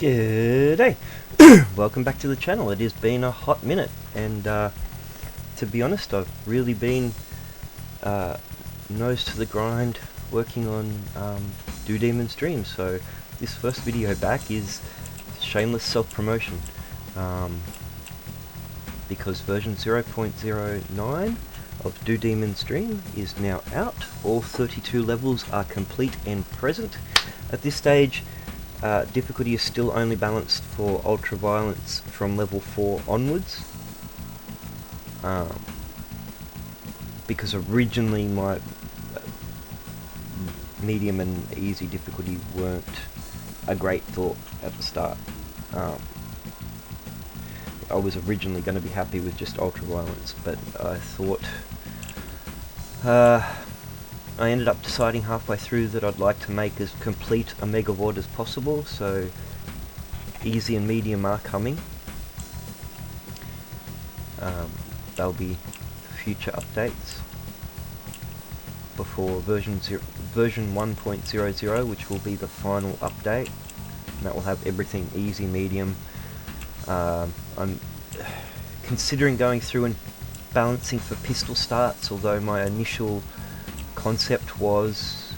G'day! Welcome back to the channel. It has been a hot minute, and to be honest, I've really been nose to the grind working on Do Demon's Dream. So this first video back is shameless self-promotion, because version 0.09 of Do Demon's Dream is now out. All 32 levels are complete and present. At this stage, difficulty is still only balanced for ultra violence from level 4 onwards, because originally my medium and easy difficulty weren't a great thought at the start. I was originally going to be happy with just ultra violence, but I thought I ended up deciding halfway through that I'd like to make as complete a megawad as possible, so easy and medium are coming. They'll be future updates before version 1.00, which will be the final update, and that will have everything easy, medium. I'm considering going through and balancing for pistol starts, although my initial concept was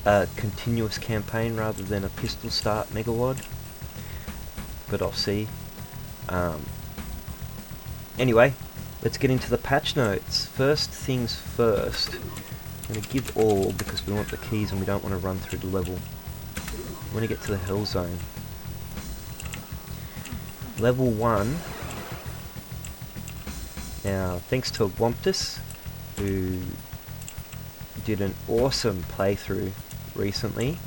a continuous campaign rather than a pistol start megawad, but I'll see. Anyway, let's get into the patch notes. First things first, I'm going to give all because we want the keys and we don't want to run through the level. I want to get to the Hell Zone. Level 1. Now, thanks to Wamptus, who did an awesome playthrough recently.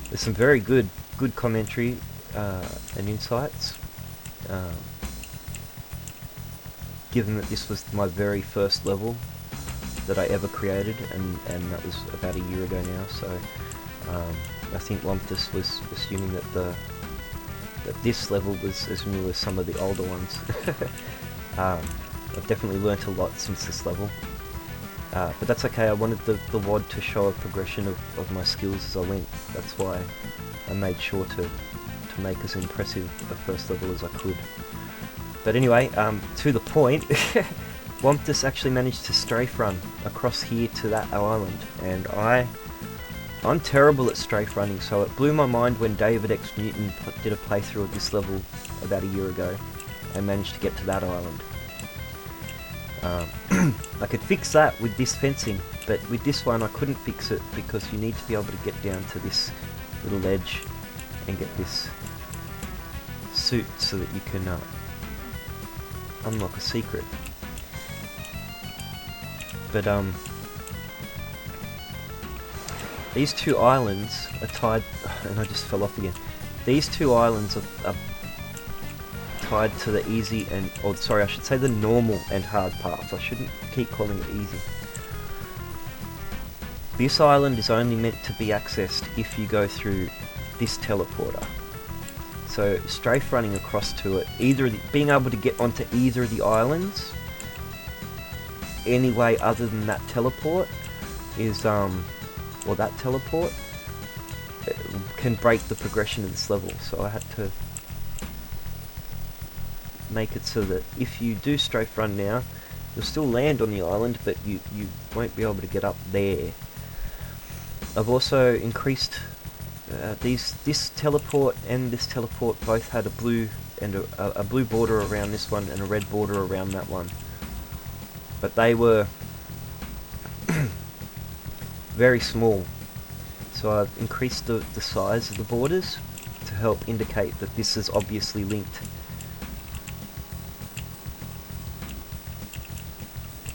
There's some very good commentary and insights. Given that this was my very first level that I ever created, and that was about a year ago now, so I think Wamptus was assuming that that this level was as new as some of the older ones. I've definitely learnt a lot since this level. But that's okay. I wanted the WAD to show a progression of my skills as I went. That's why I made sure to make as impressive a first level as I could. But anyway, to the point, Wamptus actually managed to strafe run across here to that island, and I'm terrible at strafe running, so it blew my mind when David X Newton did a playthrough of this level about a year ago and managed to get to that island. I could fix that with this fencing, but with this one I couldn't fix it because you need to be able to get down to this little ledge and get this suit so that you can unlock a secret. But these two islands are tied, and I just fell off again. These two islands are tied to the easy and, or sorry, I should say the normal and hard paths. I shouldn't keep calling it easy. This island is only meant to be accessed if you go through this teleporter. So strafe running across to it, being able to get onto either of the islands any way other than that teleport is, or that teleport, can break the progression of this level. So I had to make it so that if you do strafe run now, you'll still land on the island, but you won't be able to get up there. I've also increased this teleport and this teleport both had a blue and a blue border around this one and a red border around that one, but they were very small, so I've increased the size of the borders to help indicate that this is obviously linked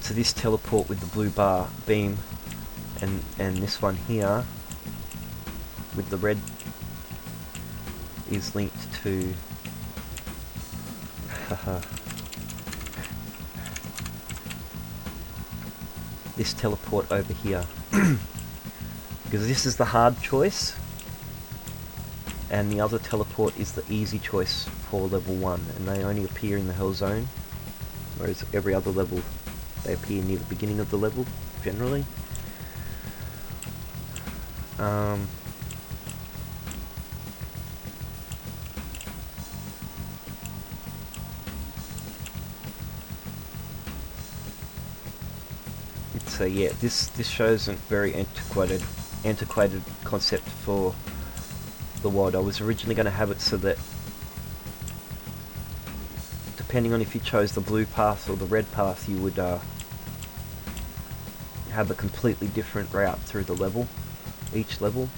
to this teleport with the blue bar beam, and this one here with the red is linked to this teleport over here. Because this is the hard choice and the other teleport is the easy choice for level 1, and they only appear in the Hell Zone, whereas every other level they appear near the beginning of the level generally. So yeah, this shows a very antiquated concept for the WAD. I was originally going to have it so that depending on if you chose the blue path or the red path, you would have a completely different route through the level, each level.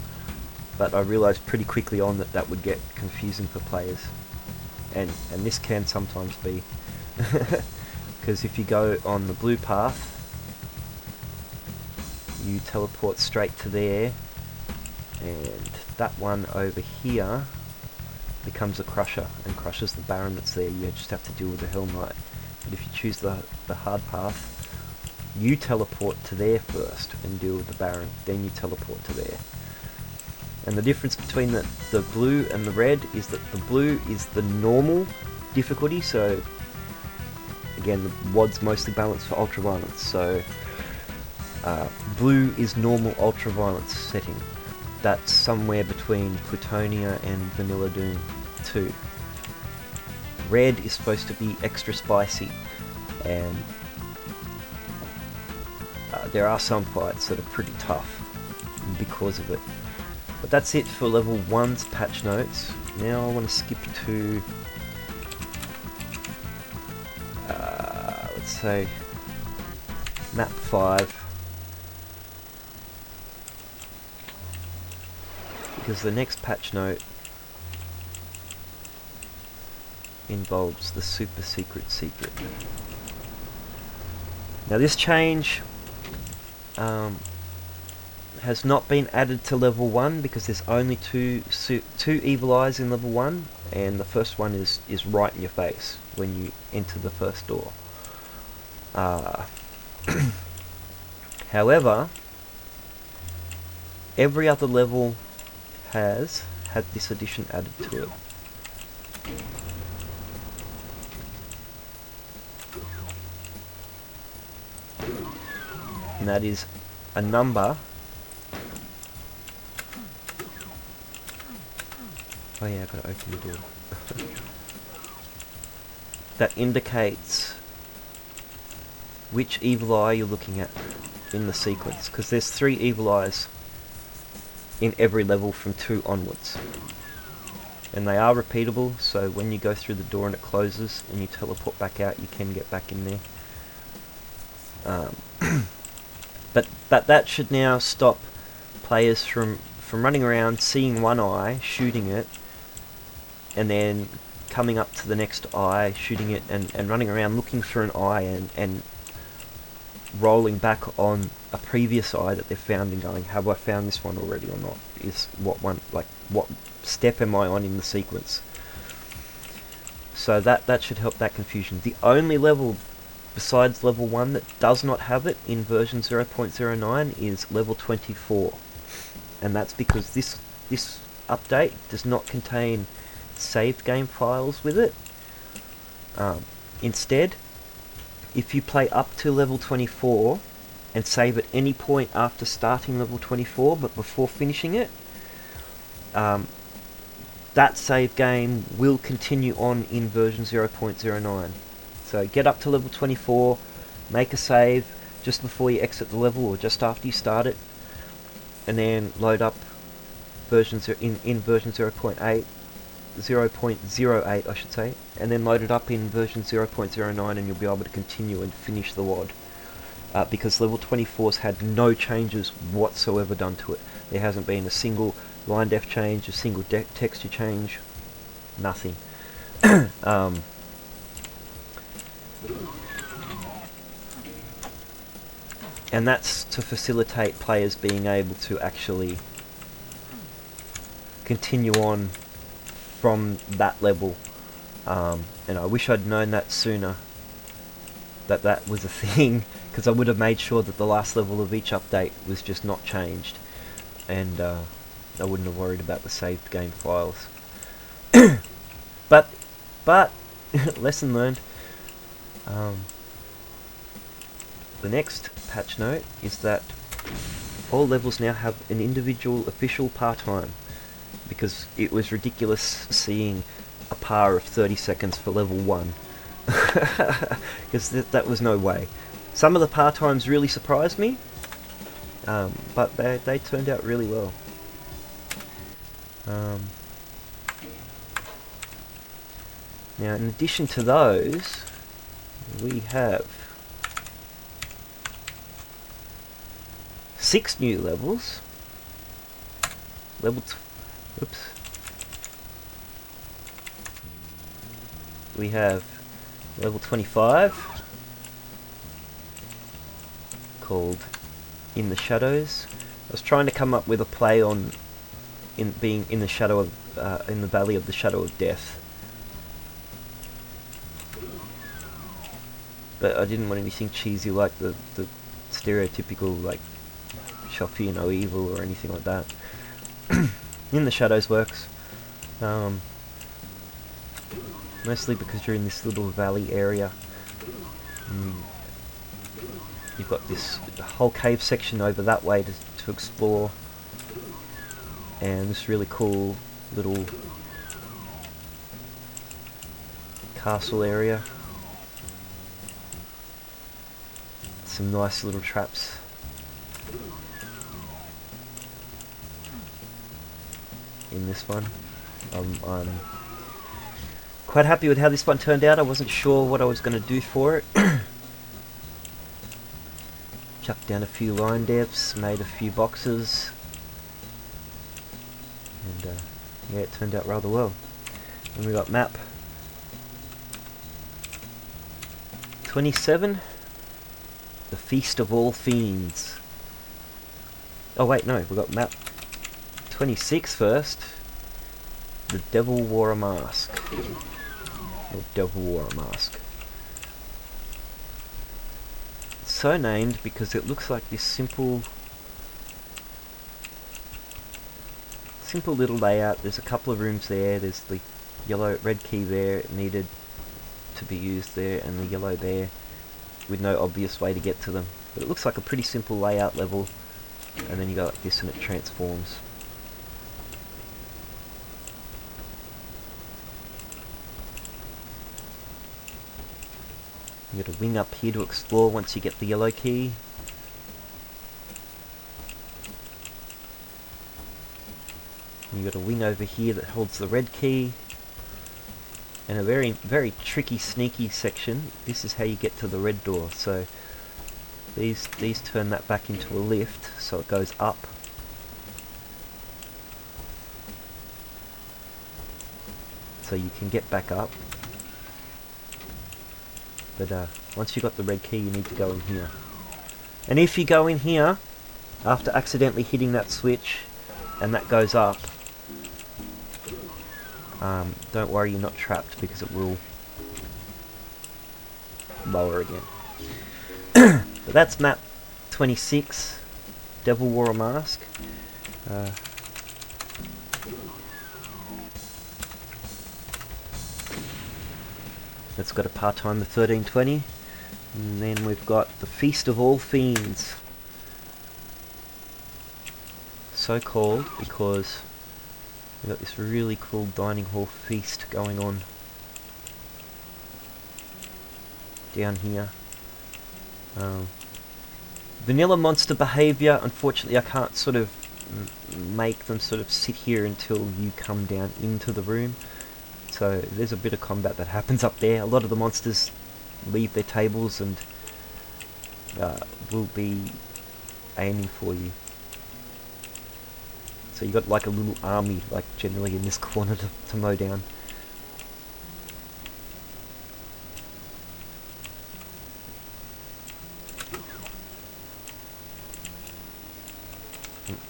But I realised pretty quickly on that that would get confusing for players, and this can sometimes be, because if you go on the blue path, you teleport straight to there, and that one over here becomes a crusher and crushes the Baron that's there. You just have to deal with the Hell Knight. But if you choose the hard path, you teleport to there first and deal with the Baron, then you teleport to there. And the difference between the blue and the red is that the blue is the normal difficulty, so again, the WAD's mostly balanced for ultraviolence, so blue is normal ultraviolence setting. That's somewhere between Plutonia and Vanilla Doom 2. Red is supposed to be extra spicy, and there are some fights that are pretty tough because of it. But that's it for level 1's patch notes. Now I want to skip to, let's say, map 5. Because the next patch note involves the super secret. Now this change has not been added to level 1 because there's only two evil eyes in level 1, and the first one is right in your face when you enter the first door. However, every other level has had this addition added to it. And that is a number. Oh yeah, I've got to open the door. That indicates which evil eye you're looking at in the sequence, because there's 3 evil eyes in every level from 2 onwards. And they are repeatable, so when you go through the door and it closes and you teleport back out, you can get back in there. But that should now stop players from running around, seeing one eye, shooting it, and then coming up to the next eye, shooting it, and running around looking for an eye and rolling back on a previous eye that they've found and going, have I found this one already or not? Is what step am I on in the sequence? So that should help that confusion. The only level besides level 1 that does not have it in version 0.09 is level 24. And that's because this update does not contain saved game files with it. Instead, if you play up to level 24 and save at any point after starting level 24 but before finishing it, that save game will continue on in version 0.09. So get up to level 24, make a save just before you exit the level or just after you start it, and then load up version in version 0.08 I should say, and then load it up in version 0.09 and you'll be able to continue and finish the WAD. Because level 24's had no changes whatsoever done to it. There hasn't been a single line depth change, a single texture change, nothing. And that's to facilitate players being able to actually continue on from that level, and I wish I'd known that sooner, that was a thing, because I would have made sure that the last level of each update was just not changed, and I wouldn't have worried about the saved game files. but lesson learned. The next patch note is that all levels now have an individual official par time, because it was ridiculous seeing a par of 30 seconds for level 1, because that was no way. Some of the par times really surprised me, but they turned out really well. Now, in addition to those, we have 6 new levels. We have level 25 called In the Shadows. I was trying to come up with a play on being in the shadow of in the Valley of the Shadow of Death, but I didn't want anything cheesy like the stereotypical like shall fear no evil or anything like that. In the Shadows works, mostly because you're in this little valley area. You've got this whole cave section over that way to explore, and this really cool little castle area. Some nice little traps. In this one, I'm quite happy with how this one turned out. I wasn't sure what I was going to do for it. Chucked down a few line depths, made a few boxes, and yeah, it turned out rather well. And we got map 27, the Feast of All Fiends. Oh wait, no, we got map 26 first. The Devil Wore a Mask. Or Devil Wore a Mask. It's so named because it looks like this simple little layout. There's a couple of rooms there. There's the red key there. It needed to be used there, and the yellow there, with no obvious way to get to them. But it looks like a pretty simple layout level, and then you go like this and it transforms. You got a wing up here to explore once you get the yellow key. You got a wing over here that holds the red key. And a very tricky, sneaky section. This is how you get to the red door. So these turn that back into a lift, so it goes up. So you can get back up. But once you got the red key, you need to go in here. And if you go in here after accidentally hitting that switch and that goes up, don't worry, you're not trapped, because it will lower again. But that's map 26, Devil Wore a Mask. It's got a part-time of 1320. And then we've got the Feast of All Fiends. So called because we've got this really cool dining hall feast going on down here. Vanilla monster behaviour, unfortunately I can't sort of make them sort of sit here until you come down into the room. So there's a bit of combat that happens up there. A lot of the monsters leave their tables and will be aiming for you. So you got like a little army, like generally in this corner to mow down.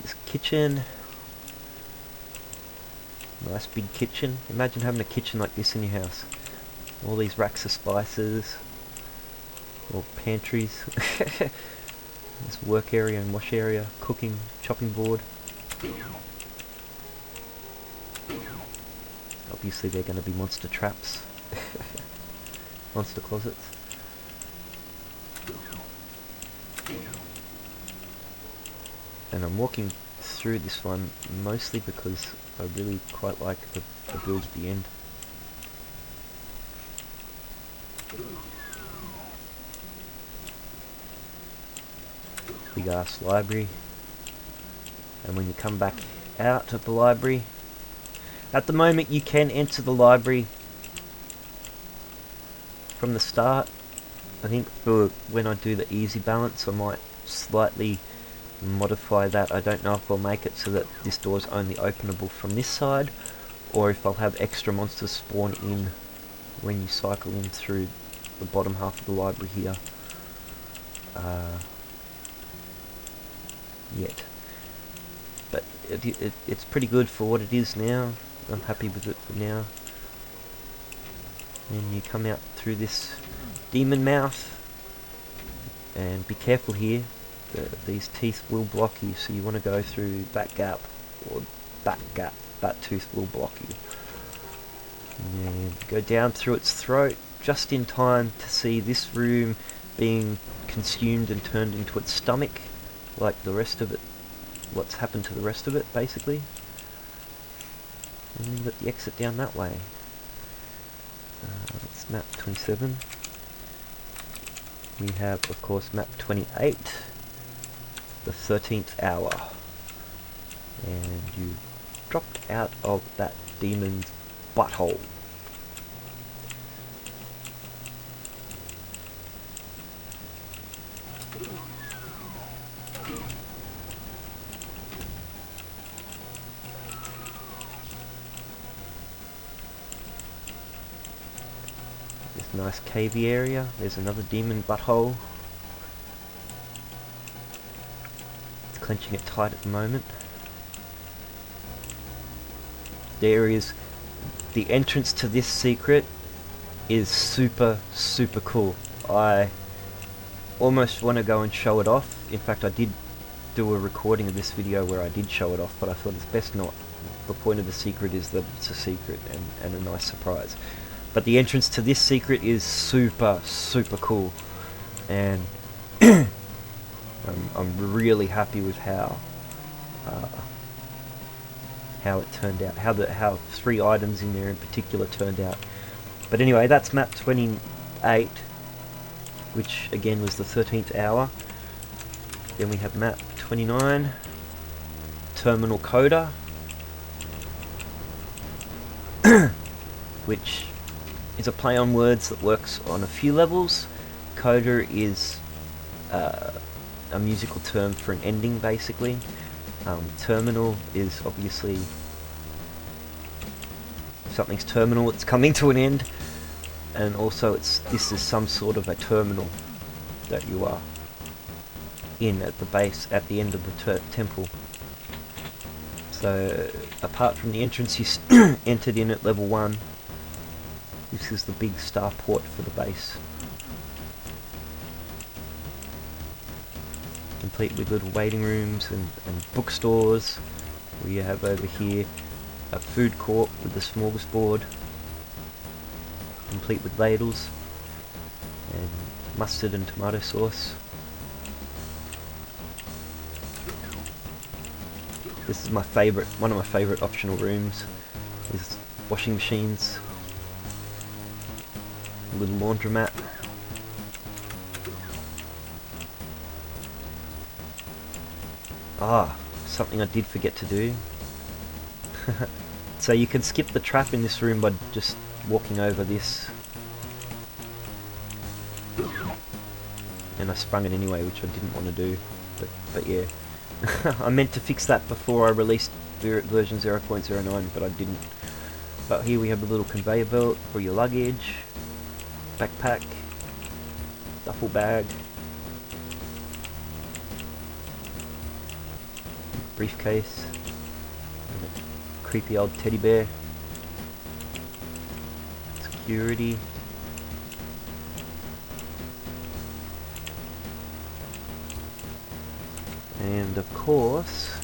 This kitchen. Nice big kitchen. Imagine having a kitchen like this in your house. All these racks of spices. Or pantries. This work area and wash area. Cooking, chopping board. Obviously they're going to be monster traps. Monster closets. And I'm walking through this one mostly because I really quite like the build at the end. big ass library. And when you come back out of the library, at the moment you can enter the library from the start. I think for when I do the easy balance I might slightly modify that. I don't know if I'll make it so that this door is only openable from this side, or if I'll have extra monsters spawn in when you cycle in through the bottom half of the library here. Yet. But it's pretty good for what it is now. I'm happy with it for now. And you come out through this demon mouth, and be careful here. These teeth will block you, so you want to go through that gap, or that gap. That tooth will block you. And go down through its throat, just in time to see this room being consumed and turned into its stomach, like the rest of it. What's happened to the rest of it, basically. And then the exit down that way. It's map 27. We have, of course, map 28, the 13th hour. And you dropped out of that demon's butthole. This nice cavey area. There's another demon butthole. It's clenching it tight at the moment. There is the entrance to this secret is super cool. I almost want to go and show it off. In fact, I did do a recording of this video where I did show it off, but I thought it's best not. The point of the secret is that it's a secret and a nice surprise. But the entrance to this secret is super cool, and I'm really happy with how it turned out, how 3 items in there in particular turned out. But anyway, that's map 28, which again was the 13th hour. Then we have map 29, Terminal Coda, which is a play on words that works on a few levels. Coda is a musical term for an ending, basically. Terminal is obviously something's terminal, it's coming to an end, and also this is some sort of a terminal that you are in at the base, at the end of the temple. So apart from the entrance you entered in at level 1, this is the big starport for the base. Complete with little waiting rooms and bookstores. We have over here a food court with a smorgasbord, complete with ladles and mustard and tomato sauce. This is my favourite, one of my favourite optional rooms, is washing machines, a little laundromat. Something I did forget to do. So you can skip the trap in this room by just walking over this. And I sprung it anyway, which I didn't want to do. But yeah. I meant to fix that before I released version 0.09, but I didn't. But here we have a little conveyor belt for your luggage, backpack, duffel bag, briefcase, and a creepy old teddy bear, security, and of course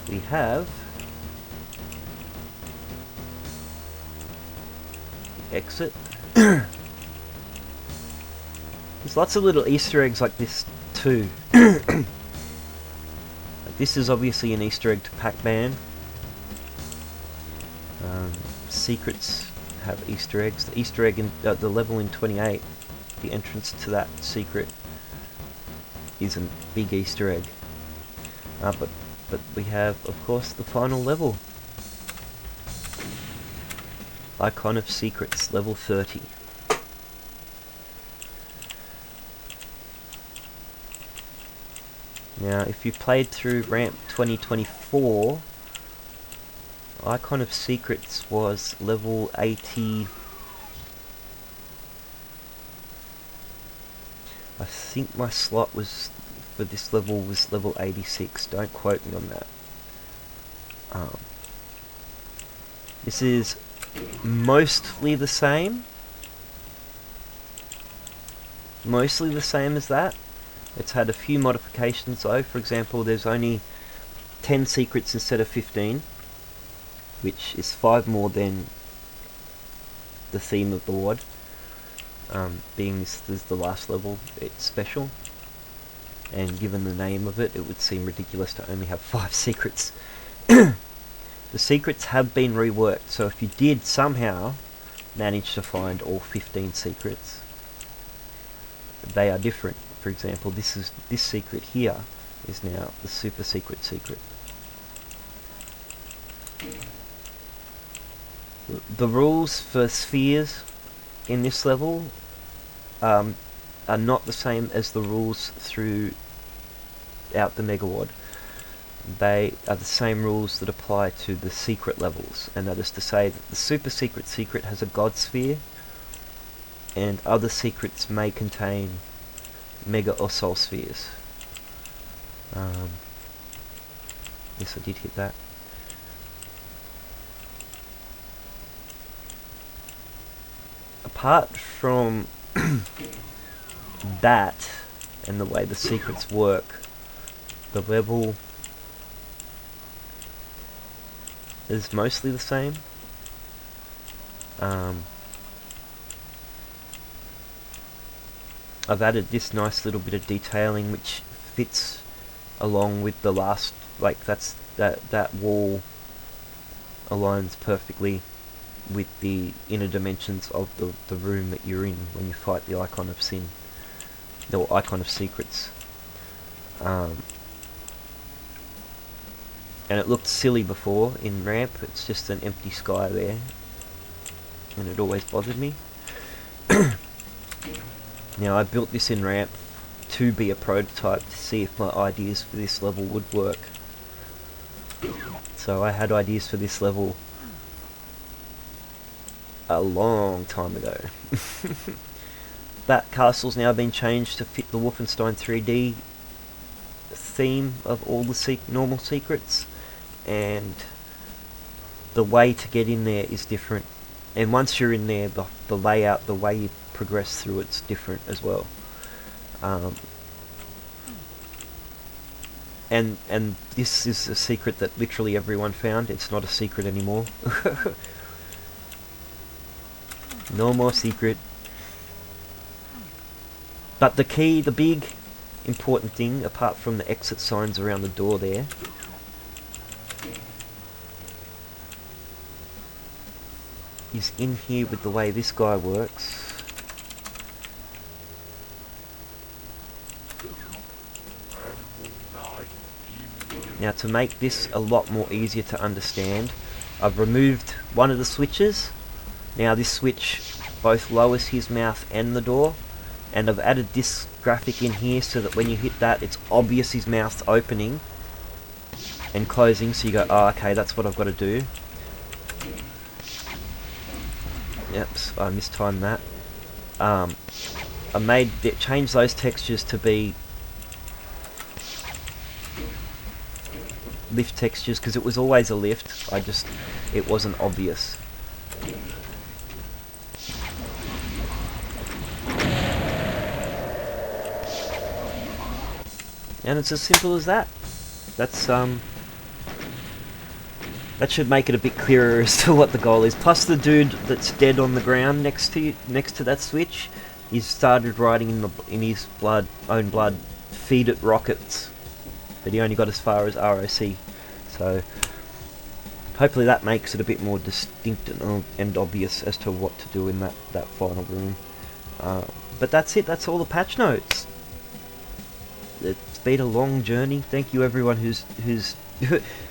we have the exit. There's lots of little Easter eggs like this too. Like this is obviously an Easter egg to Pac-Man. secrets have Easter eggs. The Easter egg in the level in 28, the entrance to that secret is a big Easter egg. But we have, of course, the final level. Icon of Secrets, level 30. Now, if you played through Ramp 2024, Icon of Secrets was level 80. I think my slot was for this level was level 86. Don't quote me on that. This is mostly the same. Mostly the same as that. It's had a few modifications though. For example, there's only 10 secrets instead of 15, which is 5 more than the theme of the WAD. Being this is the last level, it's special, and given the name of it, it would seem ridiculous to only have 5 secrets. The secrets have been reworked, so if you did somehow manage to find all 15 secrets, they are different. For example, this secret here is now the super secret. The rules for spheres in this level are not the same as the rules throughout the megawad. They are the same rules that apply to the secret levels, and that is to say that the super secret has a god sphere, and other secrets may contain mega or soul spheres. Yes, I did hit that. Apart from that and the way the secrets work, the level is mostly the same. I've added this nice little bit of detailing which fits along with the last, like that wall aligns perfectly with the inner dimensions of the room that you're in when you fight the Icon of Sin, the Icon of Secrets. And it looked silly before in Ramp, it's just an empty sky there, and it always bothered me. Now, I built this in Ramp to be a prototype to see if my ideas for this level would work. So I had ideas for this level a long time ago. That castle's now been changed to fit the Wolfenstein 3D theme of all the normal secrets, and the way to get in there is different. And once you're in there, the layout, the way you progress through it's different as well. And this is a secret that literally everyone found. It's not a secret anymore. No more secret. But the key, the big important thing, apart from the exit signs around the door there, is in here with the way this guy works. Now, to make this a lot more easier to understand, I've removed one of the switches. Now this switch both lowers his mouth and the door, and I've added this graphic in here so that when you hit that, it's obvious his mouth's opening and closing, so you go, oh, okay, that's what I've got to do. Yep, I mistimed that. I changed those textures to be lift textures because it was always a lift. It wasn't obvious. And it's as simple as that. That should make it a bit clearer as to what the goal is. Plus the dude that's dead on the ground next to that switch, he's started writing in his own blood, "Feed it rockets," but he only got as far as ROC. So hopefully that makes it a bit more distinct and obvious as to what to do in that final room. But that's it. That's all the patch notes. It's been a long journey. Thank you everyone who's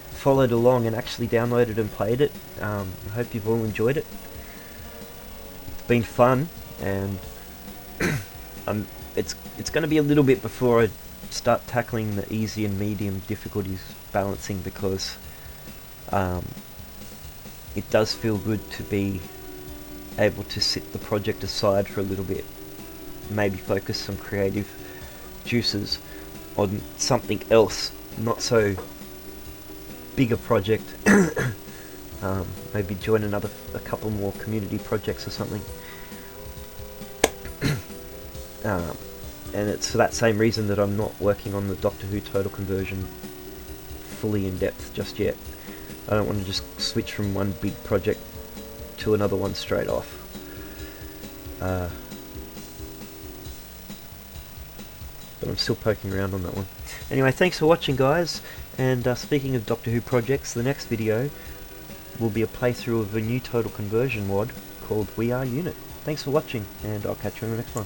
followed along and actually downloaded and played it. I hope you've all enjoyed it. It's been fun, and it's going to be a little bit before I start tackling the easy and medium difficulties balancing, because it does feel good to be able to sit the project aside for a little bit, maybe focus some creative juices on something else, not so big a project. Maybe join a couple more community projects or something. And it's for that same reason that I'm not working on the Doctor Who total conversion fully in depth just yet. I don't want to just switch from one big project to another one straight off. But I'm still poking around on that one. Anyway, thanks for watching, guys, and speaking of Doctor Who projects, the next video will be a playthrough of a new total conversion mod called We Are Unit. Thanks for watching, and I'll catch you on the next one.